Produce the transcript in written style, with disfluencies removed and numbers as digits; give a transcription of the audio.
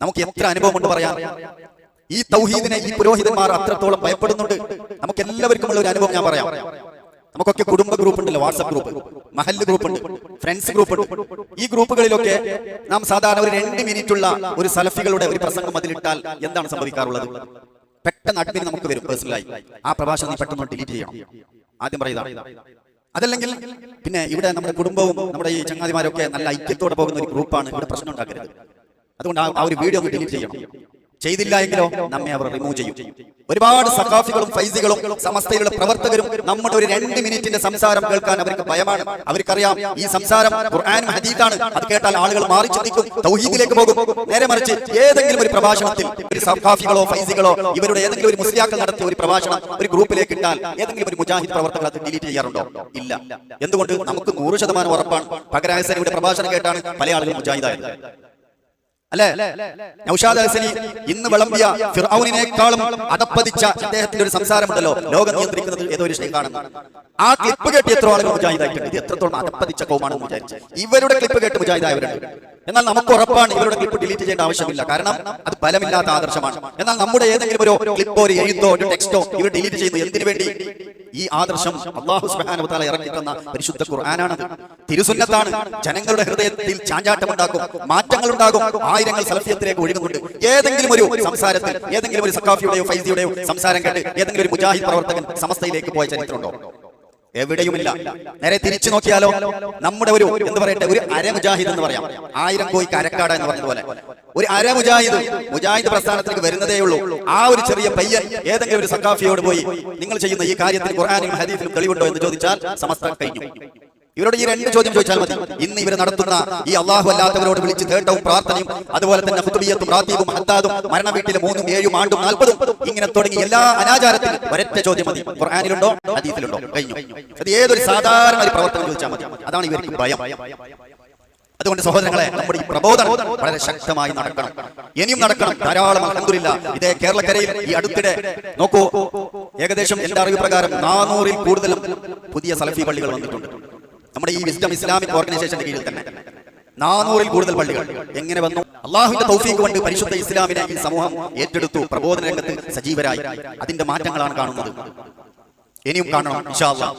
നമുക്ക് എത്ര അനുഭവം കൊണ്ട് പറയാം. ഈ തൗഹീദിനെ ഈ പുരോഹിതന്മാർ അത്രത്തോളം ഭയപ്പെടുന്നുണ്ട്. നമുക്ക് എല്ലാവർക്കും ഉള്ള ഒരു അനുഭവം ഞാൻ പറയാം. നമുക്കൊക്കെ കുടുംബ ഗ്രൂപ്പ് ഉണ്ടല്ലോ, വാട്സ്ആപ്പ് ഗ്രൂപ്പ്, മഹല്ല് ഗ്രൂപ്പ് ഉണ്ട്, ഫ്രണ്ട്സ് ഗ്രൂപ്പ് ഉണ്ട്. ഈ ഗ്രൂപ്പുകളിലൊക്കെ നാം സാധാരണ ഒരു 2 മിനിറ്റുള്ള ഒരു സലഫികളുടെ ഒരു പ്രസംഗം അതിലിട്ടാൽ എന്താണ് സംഭവിക്കാറുള്ളത്? പെട്ടെന്ന് അഡ്മിൻ നമുക്ക് വരും പേഴ്സണലായി, ആ പ്രഭാഷണം നീ പെട്ടെന്ന് ഡിലീറ്റ് ചെയ്യണം, ആദ്യം പറയുക. അതല്ലെങ്കിൽ പിന്നെ ഇവിടെ നമ്മുടെ കുടുംബവും നമ്മുടെ ഈ ചങ്ങാതിമാരൊക്കെ നല്ല ഐക്യത്തോടെ പോകുന്ന ഒരു ഗ്രൂപ്പാണ്, ഇവിടെ പ്രശ്നം ഉണ്ടാക്കരുത്, അതുകൊണ്ട് ആ ഒരു വീഡിയോ ഒന്ന് ഡിലീറ്റ് ചെയ്യണം. ചെയ്തില്ല എങ്കിലോ നമ്മെ അവർ റിമൂവ് ചെയ്യും. ഒരുപാട് സഖാഫികളും ഫൈസികളും സമസ്തയിലുള്ള പ്രവർത്തകരും നമ്മുടെ ഒരു 2 മിനിറ്റിന്റെ സംസാരം കേൾക്കാൻ അവർക്ക് ഭയമാണ്. അവർക്കറിയാം ഈ സംസാരം ഖുർആനും ഹദീസാണ്, അത് കേട്ടാൽ ആളുകൾ മാറി ചിന്തിക്കും, തൗഹീദിലേക്ക് പോകും. നേരെ മറിച്ച് ഏതെങ്കിലും ഒരു പ്രഭാഷണത്തിൽ ഒരു സഖാഫികളോ ഫൈസികളോ ഇവരുടെ ഏതെങ്കിലും ഒരു മുസ്ലിയാക്കൾ നടത്തിയ ഒരു പ്രഭാഷണം ഒരു ഗ്രൂപ്പിലേക്ക് ഇട്ടാൽ ഏതെങ്കിലും ഒരു മുജാഹിദ് പ്രവർത്തകർ അത് ഡിലീറ്റ് ചെയ്യാറുണ്ടോ? ഇല്ല. എന്തുകൊണ്ട്? നമുക്ക് 100% ഉറപ്പാണ് പകരായ സേനയുടെ പ്രഭാഷണം കേട്ടാണ് പല ആളുകളും മുജാഹിദായത്. അല്ലെ? നൗഷാദ് ഹസനി ഇന്ന് വിളമ്പിയ ഫിർഔനിനേക്കാളും അതപ്പതിച്ച അദ്ദേഹത്തിന്റെ ഒരു സംസാരമുണ്ടല്ലോ, ലോകം നിയന്ത്രിക്കുന്നത് ഏതോ ഒരു ഷെയ്ഖാണെന്ന്. ആ ക്ലിപ്പ് കേട്ട് എത്ര ആളുകൾ മുജാഹിദായിട്ടുണ്ട്. ഇത് എത്രത്തോളം അതപ്പതിച്ച കൗമാണെന്ന് വിചാരിച്ച് ഇവരുടെ ക്ലിപ്പ് കേട്ട് മുജാഹിദായവരുണ്ട്. എന്നാൽ നമുക്ക് ഉറപ്പാണ് ഇവരുടെ ക്ലിപ്പ് ഡിലീറ്റ് ചെയ്യേണ്ട ആവശ്യമില്ല, കാരണം അത് ഫലമില്ലാത്ത ആദർശമാണ്. എന്നാൽ നമ്മുടെ ഏതെങ്കിലും ഒരു ക്ലിപ്പോ ഒരു എഴുത്തോ ഒരു ടെക്സ്റ്റോ ഇവർ ഡിലീറ്റ് ചെയ്യുന്നു എന്തിനു വേണ്ടി? ഈ ആദർശം അല്ലാഹു സുബ്ഹാനഹു വ തആല ഇറക്കി തന്ന പരിശുദ്ധ ഖുർആനാണത്, തിരുസുന്നത്താണ്. ജനങ്ങളുടെ ഹൃദയത്തിൽ ചാഞ്ചാട്ടമുണ്ടാക്കും, മാറ്റങ്ങൾ ഉണ്ടാകും, ആയിരങ്ങൾ സലഫിയത്തിലേക്ക് ഒഴുകുന്നുണ്ട്. ഏതെങ്കിലും ഒരു സംസാരത്തിൽ ഏതെങ്കിലും ഒരു സഖാഫിയുടെയോ ഫൈസിയുടെയോ സംസാരം കേട്ട് ഏതെങ്കിലും ഒരു മുജാഹിദ് പ്രവർത്തകൻ സമസ്തയിലേക്ക് പോയ ചരിത്രമുണ്ടോ? എവിടെയുമില്ല. നേരെ തിരിച്ചു നോക്കിയാലോ, നമ്മുടെ ഒരു എന്ത് പറയട്ടെ, ഒരു അര മുജാഹിദ് എന്ന് പറയാം, 1000 കോയിക്ക് അരക്കാട എന്ന് പറഞ്ഞതുപോലെ ഒരു അര മുജാഹിദ് പ്രസ്ഥാനത്തിലേക്ക് വരുന്നതേ ഉള്ളൂ. ആ ഒരു ചെറിയ പയ്യൻ ഏതെങ്കിലും ഒരു സഖാഫിയോട് പോയി നിങ്ങൾ ചെയ്യുന്ന ഈ കാര്യത്തിൽ ഖുർആനിലും ഹദീസിലും തെളിവുണ്ടോ എന്ന് ചോദിച്ചാൽ സമസ്ത കഴിഞ്ഞു. ഇവരോട് ഈ 2 ചോദ്യം ചോദിച്ചാൽ മതി. ഇന്ന് ഇവർ നടത്തുന്ന ഈ അള്ളാഹു അല്ലാത്തവരോട് വിളിച്ച് തേട്ടവും പ്രാർത്ഥനയും, അതുപോലെ തന്നെ ഖുതുബിയത്തും റാത്തീബും ഹദ്ദാദും മരണ വീട്ടിലെ 3, 7, 8, 40 ഇങ്ങനെ തുടങ്ങി എല്ലാ അനാചാരത്തിലും ഒരൊറ്റ ചോദ്യം മതി, ഖുർആനിലുണ്ടോ ഹദീസിലുണ്ടോ? കഴിഞ്ഞു. അത് ഏതൊരു സാധാരണ ഒരു പ്രവർത്തനം ചോദിച്ചാൽ മതി. അതാണ് ഇവർക്ക് ഭയം. അതുകൊണ്ട് സഹോദരങ്ങളെ, നമ്മുടെ ഈ പ്രബോധനം വളരെ ശക്തമായി നടക്കണം, ഇനിയും നടക്കണം, ധാരാളം. അൽഹംദുലില്ലാഹ് ഇതേ കേരളക്കരയിൽ ഈ അടുത്തിടെ നോക്കൂ, ഏകദേശം എന്റെ അറിവ് പ്രകാരം 400-ൽ കൂടുതലും പുതിയ സലഫി പള്ളികൾ വന്നിട്ടുണ്ട് നമ്മുടെ ഈ വിസ്ഡം ഇസ്ലാമിക് ഓർഗനൈസേഷന്റെ കീഴിൽ തന്നെ. 400-ൽ കൂടുതൽ പള്ളികൾ എങ്ങനെ വന്നു? അള്ളാഹുവിന്റെ തൗഫീഖ് കൊണ്ട് പരിശുദ്ധ ഇസ്ലാമിനെ ഈ സമൂഹം ഏറ്റെടുത്തു, പ്രബോധന രംഗത്ത് സജീവരായി. അതിന്റെ മാറ്റങ്ങളാണ് കാണുന്നത്, ഇനിയും കാണണം ഇൻഷാ അല്ലാഹ്.